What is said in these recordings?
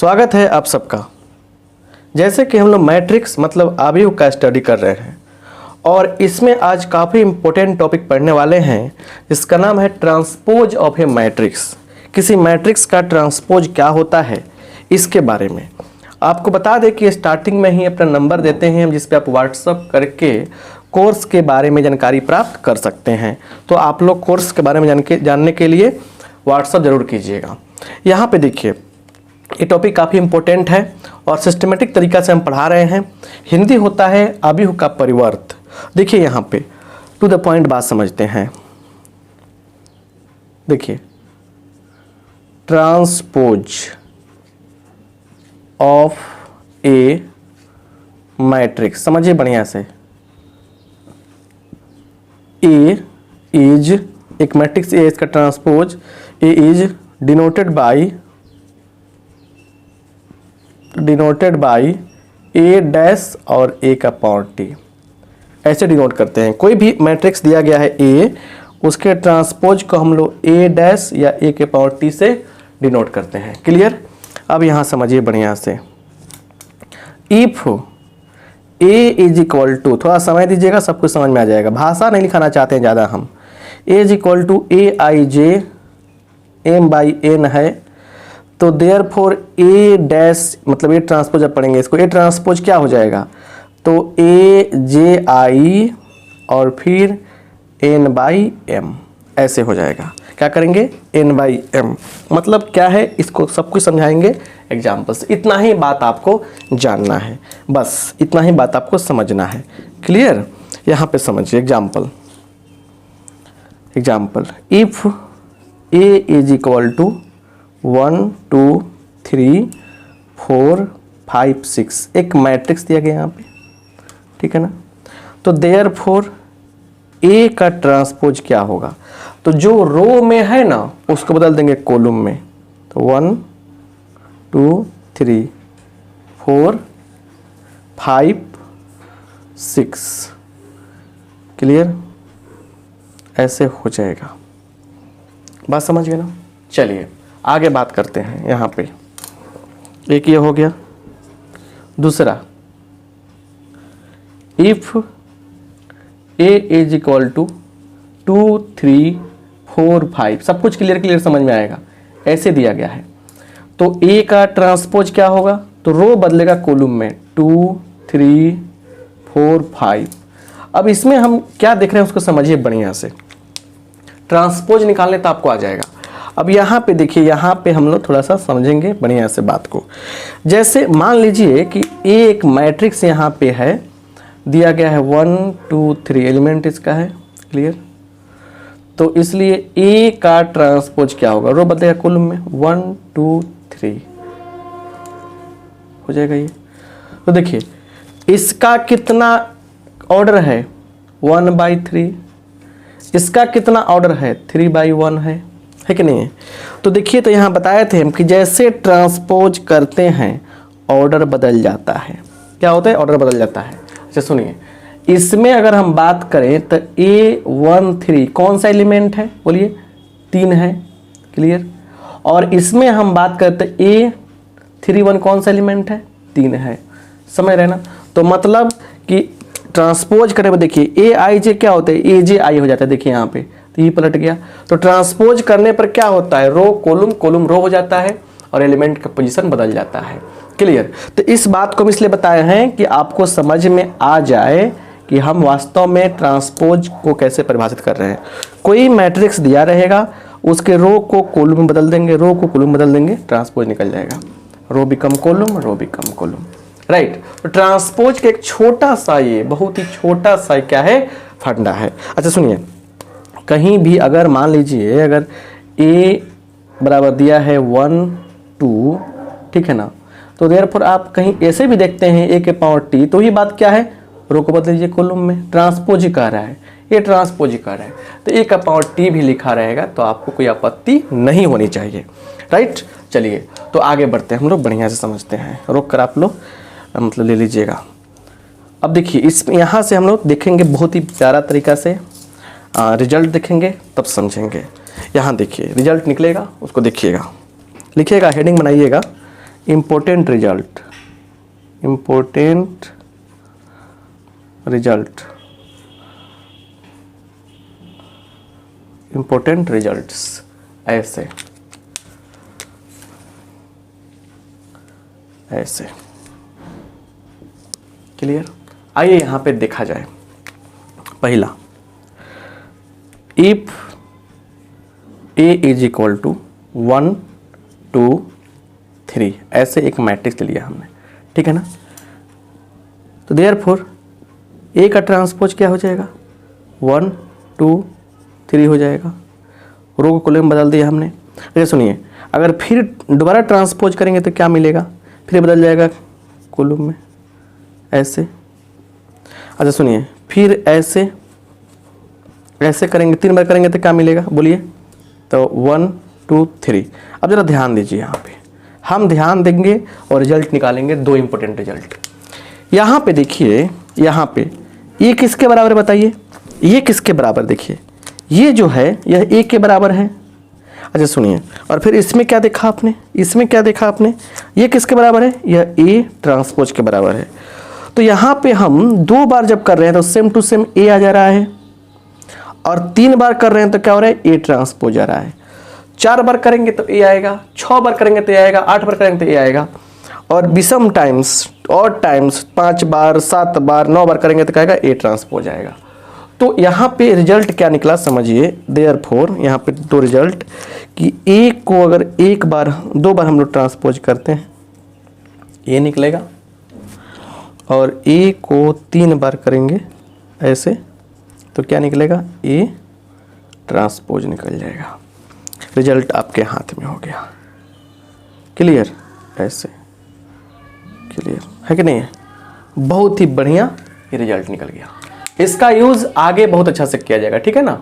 स्वागत है आप सबका। जैसे कि हम लोग मैट्रिक्स मतलब आव्यूह का स्टडी कर रहे हैं और इसमें आज काफ़ी इम्पोर्टेंट टॉपिक पढ़ने वाले हैं जिसका नाम है ट्रांसपोज ऑफ ए मैट्रिक्स। किसी मैट्रिक्स का ट्रांसपोज क्या होता है इसके बारे में आपको बता दें कि स्टार्टिंग में ही अपना नंबर देते हैं जिस पे आप व्हाट्सअप करके कोर्स के बारे में जानकारी प्राप्त कर सकते हैं। तो आप लोग कोर्स के बारे में जानने के लिए व्हाट्सअप ज़रूर कीजिएगा। यहाँ पे देखिए ये टॉपिक काफ़ी इम्पोर्टेंट है और सिस्टमेटिक तरीक़ा से हम पढ़ा रहे हैं। हिंदी होता है आव्यूह का परिवर्त। देखिए यहाँ पे टू द पॉइंट बात समझते हैं। देखिए ट्रांसपोज ऑफ ए मैट्रिक्स, समझिए बढ़िया से। ए इज एक मैट्रिक्स ए, इसका transpose A is denoted by A dash और ए का पावर टी, ऐसे डिनोट करते हैं। कोई भी मैट्रिक्स दिया गया है ए, उसके ट्रांसपोज को हम लोग ए डैश या ए के पावर टी से डिनोट करते हैं। क्लियर? अब यहाँ समझिए बढ़िया से। If A is equal to, थोड़ा समय दीजिएगा सब कुछ समझ में आ जाएगा, भाषा नहीं लिखाना चाहते हैं ज़्यादा हम। A is equal to a i j m by n है, तो देयर फोर ए डैश मतलब ए ट्रांसपोज अब पढ़ेंगे इसको। ए ट्रांसपोज क्या हो जाएगा? तो ए जे आई और फिर एन बाई एम ऐसे हो जाएगा। क्या करेंगे? एन बाई एम मतलब क्या है इसको सब कुछ समझाएंगे एग्जाम्पल से। इतना ही बात आपको जानना है, बस इतना ही बात आपको समझना है। क्लियर? यहाँ पे समझिए example. If A is equal to 1 2 3 4 5 6 एक मैट्रिक्स दिया गया यहाँ पे, ठीक है ना। तो देयर फोर ए का ट्रांसपोज क्या होगा? तो जो रो में है ना उसको बदल देंगे कॉलम में। तो 1 2 3 4 5 6 क्लियर? ऐसे हो जाएगा। बात समझ गए ना? चलिए आगे बात करते हैं। यहाँ पे एक ये हो गया। दूसरा, if A is equal to 2 3 4 5 सब कुछ क्लियर समझ में आएगा। ऐसे दिया गया है तो ए का ट्रांसपोज क्या होगा? तो रो बदलेगा कॉलम में 2 3 4 5। अब इसमें हम क्या देख रहे हैं उसको समझिए बढ़िया से। ट्रांसपोज निकालने तो आपको आ जाएगा। अब यहाँ पे देखिए, यहाँ पे हम लोग थोड़ा सा समझेंगे बढ़िया से बात को। जैसे मान लीजिए कि एक मैट्रिक्स यहाँ पे है, दिया गया है 1 2 3 एलिमेंट इसका है। क्लियर? तो इसलिए ए का ट्रांसपोज क्या होगा? रो बदलेगा कॉलम में 1 2 3 हो जाएगा ये। तो देखिए इसका कितना ऑर्डर है? 1/3। इसका कितना ऑर्डर है? 3/1 है कि नहीं है? तो देखिए तो यहाँ बताए थे हम कि जैसे ट्रांसपोज करते हैं ऑर्डर बदल जाता है। क्या होता है? ऑर्डर बदल जाता है। अच्छा सुनिए, इसमें अगर हम बात करें तो A13 कौन सा एलिमेंट है? बोलिए 3 है। क्लियर? और इसमें हम बात करते A31 कौन सा एलिमेंट है? 3 है। समझ रहे ना? तो मतलब कि ट्रांसपोज करें, देखिए ए आई जे क्या होता है? ए जे आई हो जाता है। देखिए यहाँ पे तो ये पलट गया। तो ट्रांसपोज करने पर क्या होता है? रो कॉलम, कॉलम रो हो जाता है और एलिमेंट का पोजीशन बदल जाता है। क्लियर? तो इस बात को हम इसलिए बताए हैं कि आपको समझ में आ जाए कि हम वास्तव में ट्रांसपोज को कैसे परिभाषित कर रहे हैं। कोई मैट्रिक्स दिया रहेगा, उसके रो को कॉलम में बदल देंगे, रो को कॉलम में बदल देंगे, ट्रांसपोज निकल जाएगा। Row become column, row become column. Right? तो ट्रांसपोज के एक छोटा सा, ये बहुत ही छोटा सा क्या है? फंडा है। अच्छा सुनिए, कहीं भी अगर मान लीजिए अगर ए बराबर दिया है 1 2, ठीक है ना, तो देयरफॉर आप कहीं ऐसे भी देखते हैं ए के पावर टी, तो ये बात क्या है? रो को बदल लीजिए कॉलम में, ट्रांसपोज ही कह रहा है, ये ट्रांसपोज ही कह रहा है। तो ए का पावर टी भी लिखा रहेगा तो आपको कोई आपत्ति नहीं होनी चाहिए। राइट? चलिए तो आगे बढ़ते हैं, हम लोग बढ़िया से समझते हैं। रोक कर आप लोग मतलब ले लीजिएगा। अब देखिए इस यहाँ से हम लोग देखेंगे बहुत ही प्यारा तरीका से रिजल्ट देखेंगे तब समझेंगे। यहाँ देखिए रिजल्ट निकलेगा, उसको देखिएगा, लिखिएगा, हेडिंग बनाइएगा important results ऐसे क्लियर। आइए यहां पे देखा जाए। पहला, if a is equal to 1 2 3, ऐसे एक मैट्रिक्स ले लिया हमने, ठीक है ना। तो देयरफॉर a का ट्रांसपोज क्या हो जाएगा, 1 2 3 हो जाएगा। रो को कॉलम बदल दिया हमने। अच्छा सुनिए, अगर फिर दोबारा ट्रांसपोज करेंगे तो क्या मिलेगा, फिर बदल जाएगा कॉलम में ऐसे। अच्छा सुनिए, फिर ऐसे करेंगे, 3 बार करेंगे तो क्या मिलेगा बोलिए, तो 1 2 3। अब जरा ध्यान दीजिए, यहाँ पे हम ध्यान देंगे और रिजल्ट निकालेंगे, 2 इंपॉर्टेंट रिजल्ट। यहाँ पे देखिए, यहाँ पे ये किसके बराबर बताइए, ये किसके बराबर, देखिए ये जो है यह a के बराबर है। अच्छा सुनिए, और फिर इसमें क्या देखा आपने, ये किसके बराबर है, यह a ट्रांसपोज के बराबर है। तो यहाँ पे हम 2 बार जब कर रहे हैं तो सेम टू सेम a आ जा रहा है, और 3 बार कर रहे हैं तो क्या हो रहा है, a ट्रांसपोज आ रहा है। 4 बार करेंगे तो a आएगा, 6 बार करेंगे तो a आएगा, 8 बार करेंगे तो a आएगा, और विषम टाइम्स और टाइम्स 5 बार 7 बार 9 बार करेंगे तो क्या आएगा, a ट्रांसपोज आएगा। तो यहाँ पे रिजल्ट क्या निकला समझिए, देयरफॉर यहाँ पे 2 रिजल्ट कि a को अगर 1 बार 2 बार हम लोग ट्रांसपोज करते हैं a निकलेगा, और a को 3 बार करेंगे ऐसे तो क्या निकलेगा, a ट्रांसपोज निकल जाएगा। रिजल्ट आपके हाथ में हो गया। क्लियर, ऐसे क्लियर है कि नहीं है, बहुत ही बढ़िया ये रिजल्ट निकल गया। इसका यूज आगे बहुत अच्छा से किया जाएगा, ठीक है ना।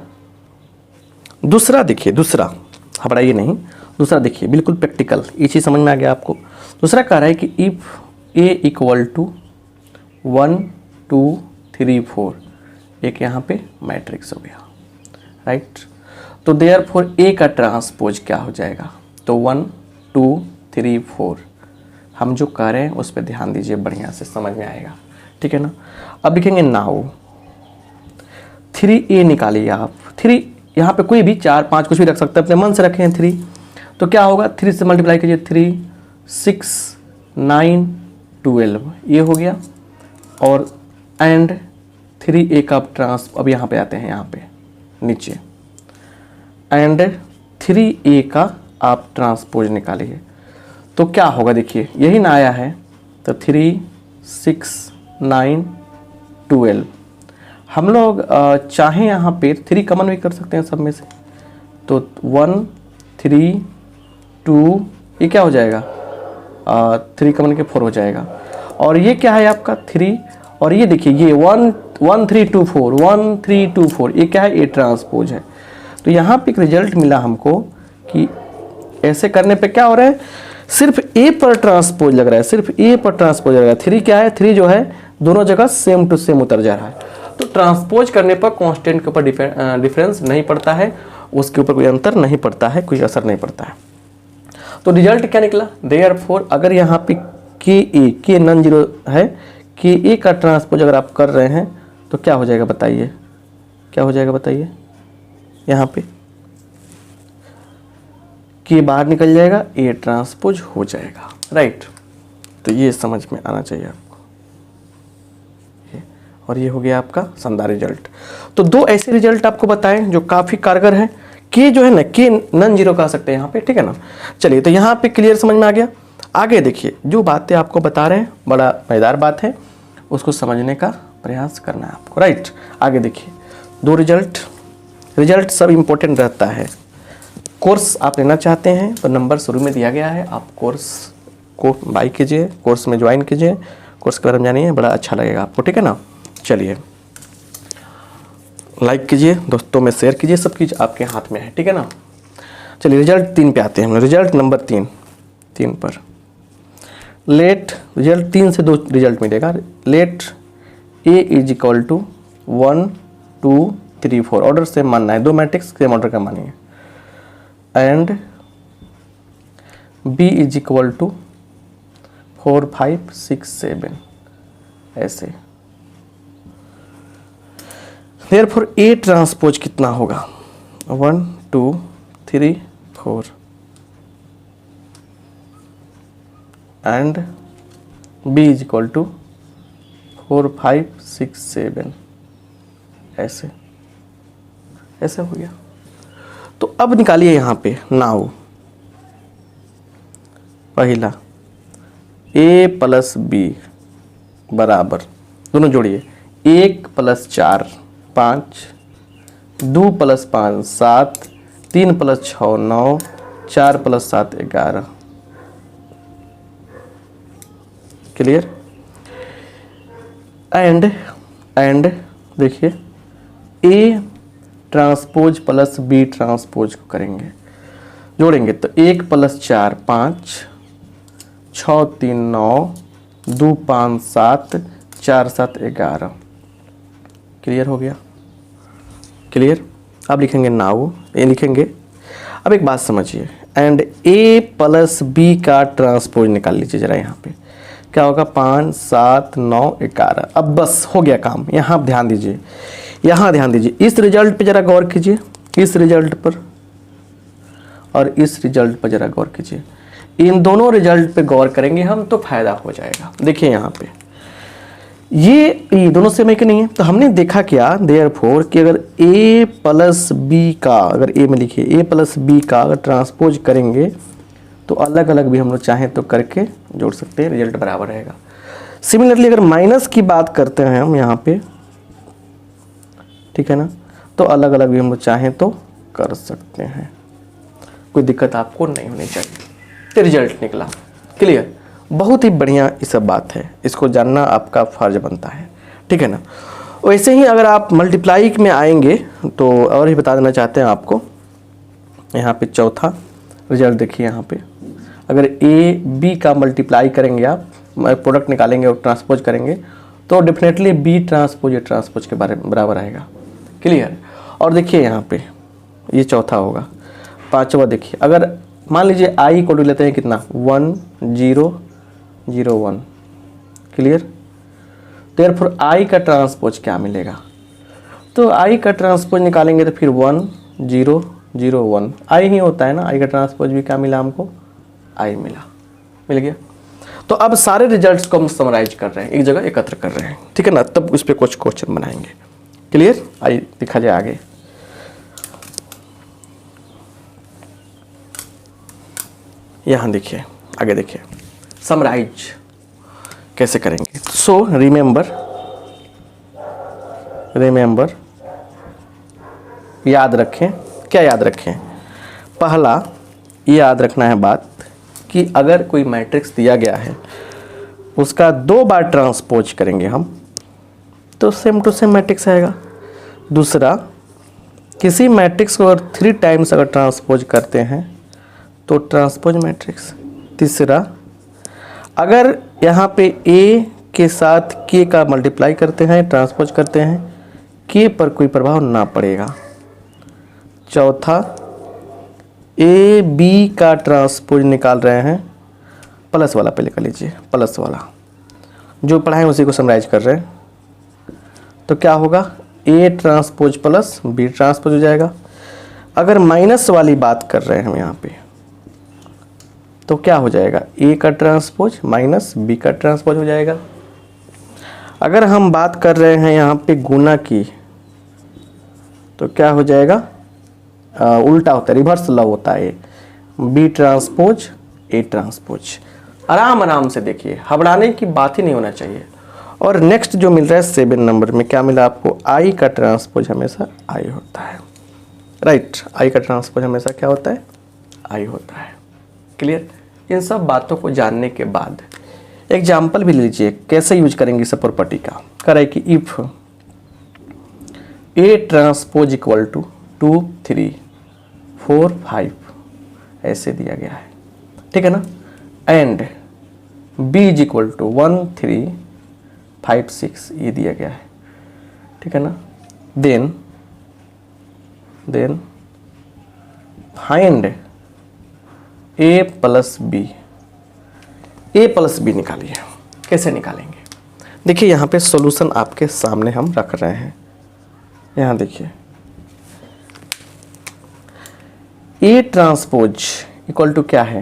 दूसरा देखिए, दूसरा घबराइए नहीं, दूसरा देखिए बिल्कुल प्रैक्टिकल, ये चीज़ समझ में आ गया आपको। दूसरा कह रहा है कि इफ a इक्वल टू 1 2 3 4, एक यहाँ पे मैट्रिक्स हो गया, राइट। तो देयरफॉर a का ट्रांसपोज क्या हो जाएगा, तो 1 2 3 4। हम जो कर रहे हैं उस पर ध्यान दीजिए, बढ़िया से समझ में आएगा, ठीक है ना। अब लिखेंगे नाउ 3a निकालिए आप। 3 यहाँ पे कोई भी 4 5 कुछ भी रख सकते हैं, अपने मन से रखें 3। तो क्या होगा, 3 से मल्टीप्लाई कीजिए, 3 6 9 12, ये हो गया। और एंड 3a का अब यहाँ पे आते हैं, यहाँ पे नीचे एंड 3a का आप ट्रांसपोज निकालिए तो क्या होगा, देखिए यही ना आया है, तो 3 6 9 12। हम लोग चाहें यहाँ पे 3 कॉमन भी कर सकते हैं सब में से, तो 1 3 2, ये क्या हो जाएगा, 3 कॉमन के 4 हो जाएगा। और ये क्या है आपका 3, और ये देखिए ये 1 3 2 4 1 3 2 4, ये क्या है, ए ट्रांसपोज है। तो यहाँ पे एक रिजल्ट मिला हमको कि ऐसे करने पे क्या हो रहा है, सिर्फ ए पर ट्रांसपोज लग रहा है, सिर्फ ए पर ट्रांसपोज लग रहा है। 3 क्या है, 3 जो है दोनों जगह सेम टू सेम उतर जा रहा है। तो ट्रांसपोज करने पर कांस्टेंट के ऊपर डिफरेंस नहीं पड़ता है, उसके ऊपर कोई अंतर नहीं पड़ता है, कोई असर नहीं पड़ता है। तो रिजल्ट क्या निकला, देयरफॉर अगर यहाँ पे के नॉन जीरो है, के ए का ट्रांसपोज अगर आप कर रहे हैं तो क्या हो जाएगा बताइए, क्या हो जाएगा बताइए, यहाँ पे के बाहर निकल जाएगा, ए ट्रांसपोज हो जाएगा, राइट। तो ये समझ में आना चाहिए आपको। और ये हो गया आपका शानदार रिजल्ट। तो 2 ऐसे रिजल्ट आपको बताएं जो काफ़ी कारगर हैं। के जो है ना, के नॉन जीरो कह सकते हैं यहाँ पे, ठीक है ना। चलिए, तो यहाँ पे क्लियर समझ में आ गया। आगे देखिए, जो बातें आपको बता रहे हैं बड़ा मज़ेदार बात है, उसको समझने का प्रयास करना है आपको, राइट। आगे देखिए, 2 रिजल्ट सब इम्पोर्टेंट रहता है। कोर्स आप लेना चाहते हैं तो नंबर शुरू में दिया गया है, आप कोर्स को बाई कीजिए, कोर्स में ज्वाइन कीजिए, कोर्स के बारे में जानिए, बड़ा अच्छा लगेगा आपको, ठीक है ना। चलिए, लाइक कीजिए, दोस्तों में शेयर कीजिए, सब चीज़ आपके हाथ में है, ठीक है ना। चलिए, रिजल्ट 3 पे आते हैं हम लोग। रिजल्ट नंबर 3 पर लेट रिजल्ट 3 से 2 रिजल्ट मिलेगा। Let A is equal to 1 2 3 4, order same मानना है, 2 मैट्रिक्स सेम ऑर्डर का मानिए। And B is equal to 4 5 6 7 ऐसे। देयरफॉर ए ट्रांसपोज कितना होगा 1 2 3 4 and B is equal to 4 5 6 7 ऐसे ऐसे हो गया। तो अब निकालिए यहाँ पे नाउ पहला a प्लस बी बराबर, दोनों जोड़िए 1 plus 4 5, 2 plus 5 7, 3 plus 6 9, 4 plus 7 11। Clear. And देखिए a transpose plus B transpose को करेंगे, जोड़ेंगे तो 1 प्लस 4 5, 6 3 9, 2 5 7, 4 7 11। क्लियर हो गया। क्लियर। अब लिखेंगे नाउ, ये लिखेंगे। अब एक बात समझिए, एंड a प्लस बी का ट्रांसपोज निकाल लीजिए जरा। यहाँ पे क्या होगा 5 7 9 11। अब बस हो गया काम। यहाँ ध्यान दीजिए, यहाँ ध्यान दीजिए, इस रिजल्ट पे जरा गौर कीजिए, इस रिजल्ट पर और इस रिजल्ट पर जरा गौर कीजिए। इन दोनों रिजल्ट पे गौर करेंगे हम तो फायदा हो जाएगा। देखिए यहाँ पे ये दोनों सेम है कि नहीं है। तो हमने देखा क्या देयरफॉर कि अगर a प्लस बी का, अगर a में लिखिए a प्लस बी का अगर ट्रांसपोज करेंगे तो अलग अलग भी हम लोग चाहें तो करके जोड़ सकते हैं, रिजल्ट बराबर रहेगा। सिमिलरली अगर माइनस की बात करते हैं हम यहाँ पे, ठीक है ना, तो अलग अलग भी हम लोग चाहें तो कर सकते हैं, कोई दिक्कत आपको नहीं होनी चाहिए। तो रिजल्ट निकला। क्लियर। बहुत ही बढ़िया ये सब बात है, इसको जानना आपका फर्ज बनता है, ठीक है ना। वैसे ही अगर आप मल्टीप्लाई में आएंगे तो और ही बता देना चाहते हैं आपको, यहाँ पे चौथा रिजल्ट देखिए। यहाँ पे अगर ए बी का मल्टीप्लाई करेंगे, आप प्रोडक्ट निकालेंगे और ट्रांसपोज करेंगे तो definitely be transpose A transpose के बराबर आएगा। क्लियर। और देखिए यहाँ पे ये चौथा होगा। पांचवा देखिए, अगर मान लीजिए आई को लेते हैं कितना 1 0 0 1। क्लियर। देयरफॉर आई का ट्रांसपोज क्या मिलेगा, तो आई का ट्रांसपोज निकालेंगे तो फिर 1 0 0 1 आई ही होता है ना। आई का ट्रांसपोज भी क्या मिला हमको, आई मिला, मिल गया। तो अब सारे रिजल्ट्स को हम समराइज कर रहे हैं, एक जगह एकत्र कर रहे हैं, ठीक है ना, तब उस पर कुछ क्वेश्चन बनाएंगे। क्लियर। आइए दिखा जाए आगे। यहाँ देखिए, आगे देखिए समराइज कैसे करेंगे। सो रिमेंबर याद रखें। क्या याद रखें, पहला ये याद रखना है बात कि अगर कोई मैट्रिक्स दिया गया है उसका 2 बार ट्रांसपोज करेंगे हम तो सेम टू सेम मैट्रिक्स आएगा। दूसरा, किसी मैट्रिक्स को अगर 3 टाइम्स अगर ट्रांसपोज करते हैं तो ट्रांसपोज मैट्रिक्स। तीसरा, अगर यहाँ पे a के साथ k का मल्टीप्लाई करते हैं, ट्रांसपोज करते हैं, k पर कोई प्रभाव ना पड़ेगा। चौथा, a b का ट्रांसपोज निकाल रहे हैं, प्लस वाला पहले कर लीजिए, प्लस वाला जो पढ़ाएं उसी को समराइज कर रहे हैं। तो क्या होगा, a transpose plus b transpose हो जाएगा। अगर माइनस वाली बात कर रहे हैं हम यहाँ पे तो क्या हो जाएगा, a का ट्रांसपोज माइनस b का ट्रांसपोज हो जाएगा। अगर हम बात कर रहे हैं यहाँ पे गुना की तो क्या हो जाएगा, उल्टा होता है, रिवर्स लव होता है, b ट्रांसपोज a ट्रांसपोज। आराम आराम से देखिए, घबराने की बात ही नहीं होना चाहिए। और नेक्स्ट जो मिल रहा है 7 नंबर में, क्या मिला आपको, i का ट्रांसपोज हमेशा i होता है। राइट, i का ट्रांसपोज हमेशा क्या होता है, i होता है। क्लियर। इन सब बातों को जानने के बाद एग्जाम्पल भी लीजिए कैसे यूज करेंगे इस प्रॉपर्टी का। करे कि if a transpose equal to 2 3 4 5 ऐसे दिया गया है, ठीक है ना, and b is equal to 1 3 5 6 ये दिया गया है, ठीक है ना। Then find a plus b, A plus B निकालिए। कैसे निकालेंगे? देखिए यहाँ पे सॉल्यूशन आपके सामने हम रख रहे हैं। यहाँ देखिए ए ट्रांसपोज इक्वल टू क्या है?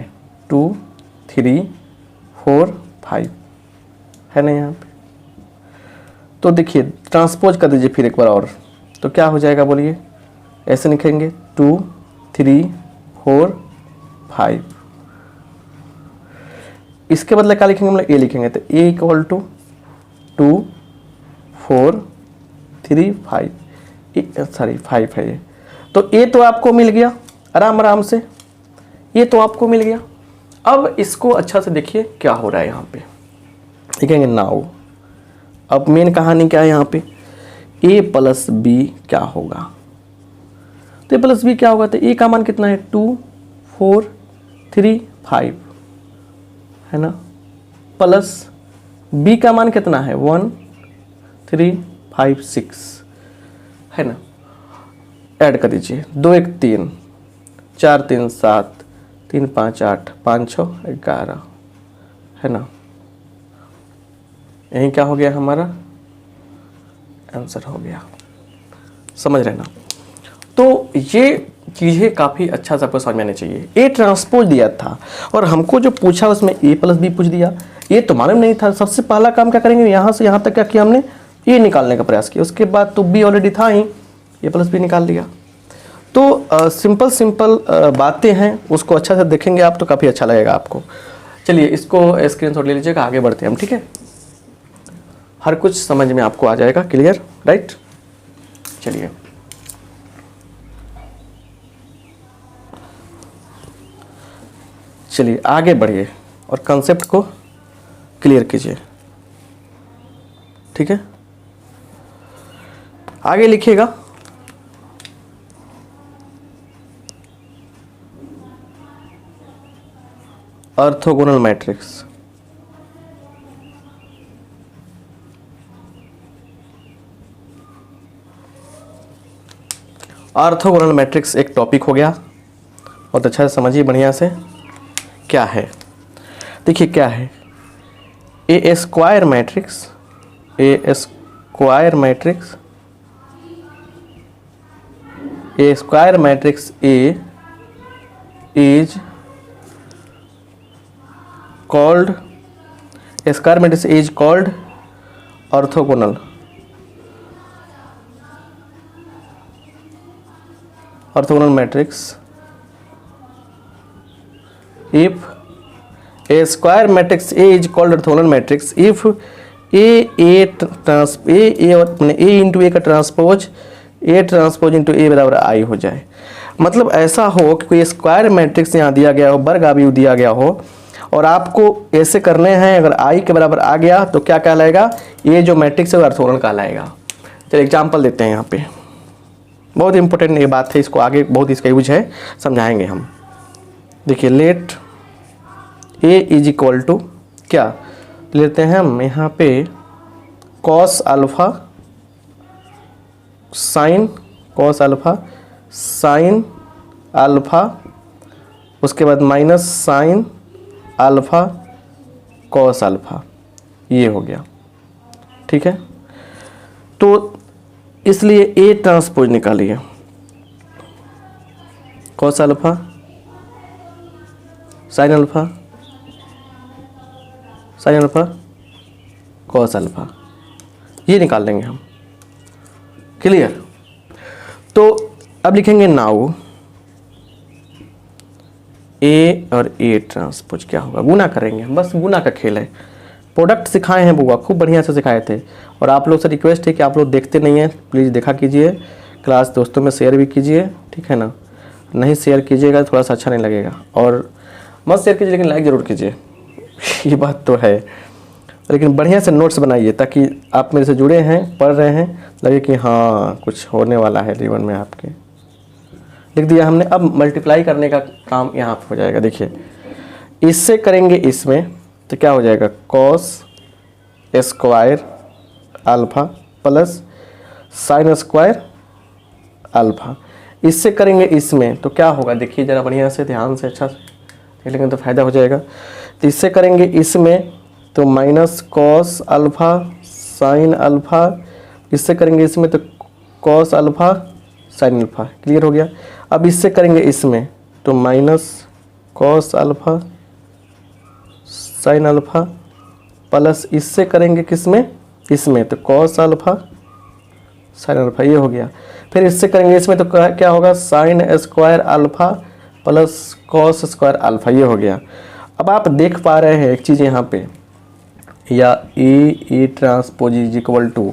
2 3 4 5 है ना यहाँ पे। तो देखिए ट्रांसपोज कर दीजिए फिर एक बार और, तो क्या हो जाएगा बोलिए? ऐसे लिखेंगे 2 3 4 5। इसके बदले क्या लिखेंगे हम लोग? ए लिखेंगे। तो ए इक्वल टू 2 4 3 5, सॉरी 5 है ये। तो ए तो आपको मिल गया आराम आराम से, ये तो आपको मिल गया। अब इसको अच्छा से देखिए क्या हो रहा है यहाँ पे। लिखेंगे नाउ, अब मेन कहानी क्या है यहाँ पे? ए प्लस बी क्या होगा? तो ए प्लस बी क्या होगा? तो ए का मान कितना है? 2 4 3 5 है ना, प्लस बी का मान कितना है? 1 3 5 6 है ना। ऐड कर दीजिए, 2 1 3 4 3 7 3 5 8 5 6 11 है ना। यही क्या हो गया हमारा आंसर हो गया। समझ रहे ना? तो ये चीज़ें काफ़ी अच्छा सा आपको समझ में आनी चाहिए। ए ट्रांसपोज दिया था और हमको जो पूछा उसमें ए प्लस बी पूछ दिया, ये तो मालूम नहीं था। सबसे पहला काम क्या करेंगे? यहाँ से यहाँ तक क्या किया हमने? ए निकालने का प्रयास किया। उसके बाद तो बी ऑलरेडी था ही, ए प्लस बी निकाल लिया। तो सिंपल बातें हैं, उसको अच्छा से देखेंगे आप तो काफ़ी अच्छा लगेगा आपको। चलिए इसको स्क्रीनशॉट ले लीजिएगा, आगे बढ़ते हैं हम, ठीक है। हर कुछ समझ में आपको आ जाएगा, क्लियर, राइट। चलिए चलिए आगे बढ़िए और कंसेप्ट को क्लियर कीजिए, ठीक है। आगे लिखिएगा ऑर्थोगोनल मैट्रिक्स। ऑर्थोगोनल मैट्रिक्स एक टॉपिक हो गया, बहुत अच्छा से समझिए बढ़िया से क्या है। देखिए क्या है, a square matrix, a square matrix, a square matrix A is called, square matrix is called orthogonal. Orthogonal matrix if a square matrix A is called orthogonal matrix if A into A का transpose A transpose into A बराबर I हो जाए। मतलब ऐसा हो कि कोई square matrix यहाँ दिया गया हो, वर्ग आव्यूह दिया गया हो और आपको ऐसे करने हैं, अगर I के बराबर आ गया तो क्या कहलाएगा? ये जो मैट्रिक्स है वो ऑर्थोगोनल कहलाएगा। चलिए एग्जाम्पल देते हैं यहाँ पे, बहुत इंपॉर्टेंट ये बात है, इसको आगे बहुत इसका यूज है, समझाएंगे हम। देखिए let A is equal to क्या लेते हैं हम यहाँ पे? Cos alpha sine, cos alpha sine alpha, उसके बाद minus sine alpha cos alpha, ये हो गया, ठीक है। तो इसलिए ए ट्रांसपोज निकालिए, cos alpha sine alpha, sine alpha cos alpha, ये निकाल लेंगे हम, क्लियर। तो अब लिखेंगे नाउ ए और ए ट्रांसपोज क्या होगा? गुना करेंगे, बस गुना का खेल है। प्रोडक्ट सिखाए हैं बुआ, खूब बढ़िया से सिखाए थे, और आप लोग से रिक्वेस्ट है कि आप लोग देखते नहीं हैं, प्लीज़ देखा कीजिए, क्लास दोस्तों में शेयर भी कीजिए, ठीक है ना। नहीं शेयर कीजिएगा थोड़ा सा अच्छा नहीं लगेगा, और मत शेयर कीजिए लेकिन लाइक ज़रूर कीजिए ये बात तो है। लेकिन बढ़िया से नोट्स बनाइए ताकि आप मेरे से जुड़े हैं, पढ़ रहे हैं, लगे कि हाँ कुछ होने वाला है जीवन में आपके। लिख दिया हमने। अब मल्टीप्लाई करने का काम यहाँ पे हो जाएगा। देखिए इससे करेंगे इसमें तो क्या हो जाएगा? Cos square alpha plus sine square alpha. इससे करेंगे इसमें तो क्या होगा? देखिए ज़रा बढ़िया से ध्यान से अच्छा से देख लेंगे तो फ़ायदा हो जाएगा। तो इससे करेंगे इसमें तो minus cos alpha sine alpha, इससे करेंगे इसमें तो cos alpha sine alpha. Clear हो गया। अब इससे करेंगे इसमें तो minus cos alpha sine alpha plus इससे करेंगे किसमें, इसमें तो कॉस अल्फ़ा साइन अल्फ़ा, ये हो गया। फिर इससे करेंगे इसमें तो क्या होगा, sine square alpha plus cos square alpha, ये हो गया। अब आप देख पा रहे हैं एक चीज़ यहाँ पे, या A transpose is equal to,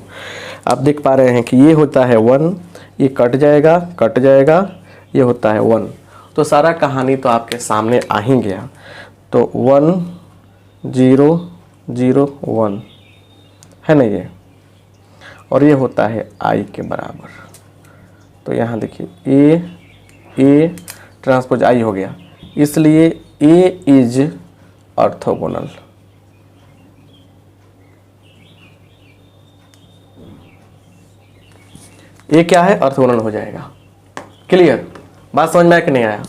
आप देख पा रहे हैं कि ये होता है 1, ये कट जाएगा, ये होता है 1। तो सारा कहानी तो आपके सामने आ ही गया। तो 1 0 0 1 है ना ये, और ये होता है i के बराबर। तो यहाँ देखिए ए ट्रांसपोज i हो गया, इसलिए a इज ऑर्थोगोनल। ये क्या है, ऑर्थोगोनल हो जाएगा। क्लियर, बात समझ में आया कि नहीं आया?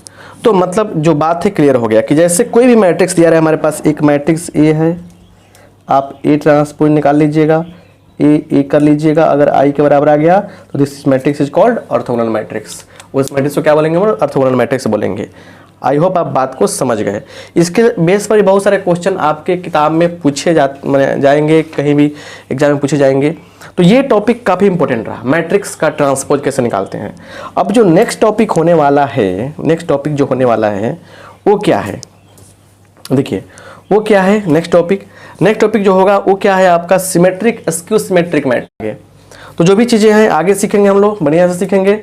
तो मतलब जो बात है क्लियर हो गया कि जैसे कोई भी मैट्रिक्स दिया रहा है हमारे पास, एक मैट्रिक्स ए है, आप ए ट्रांसपोज निकाल लीजिएगा, ए कर लीजिएगा, अगर आई के बराबर आ गया तो this matrix is called orthogonal matrix. उस मैट्रिक्स को क्या बोलेंगे, हम ऑर्थोगोनल मैट्रिक्स बोलेंगे। आई होप आप बात को समझ गए। इसके बेस पर बहुत सारे क्वेश्चन आपके किताब में पूछे जाएंगे, कहीं भी एग्जाम में पूछे जाएंगे। तो ये टॉपिक काफ़ी इंपॉर्टेंट रहा, मैट्रिक्स का ट्रांसपोज कैसे निकालते हैं। अब जो नेक्स्ट टॉपिक होने वाला है, नेक्स्ट टॉपिक जो होने वाला है वो क्या है, देखिए वो क्या है नेक्स्ट टॉपिक जो होगा वो क्या है आपका, सिमेट्रिक स्क्यू सिमेट्रिक मैट्रिक्स। तो जो भी चीज़ें हैं आगे सीखेंगे हम लोग, बढ़िया से सीखेंगे।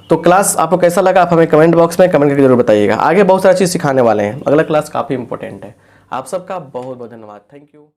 तो क्लास आपको कैसा लगा आप हमें कमेंट बॉक्स में कमेंट करके जरूर बताइएगा। आगे बहुत सारी चीज़ सिखाने वाले हैं, अगला क्लास काफ़ी इंपॉर्टेंट है। आप सबका बहुत बहुत धन्यवाद, थैंक यू।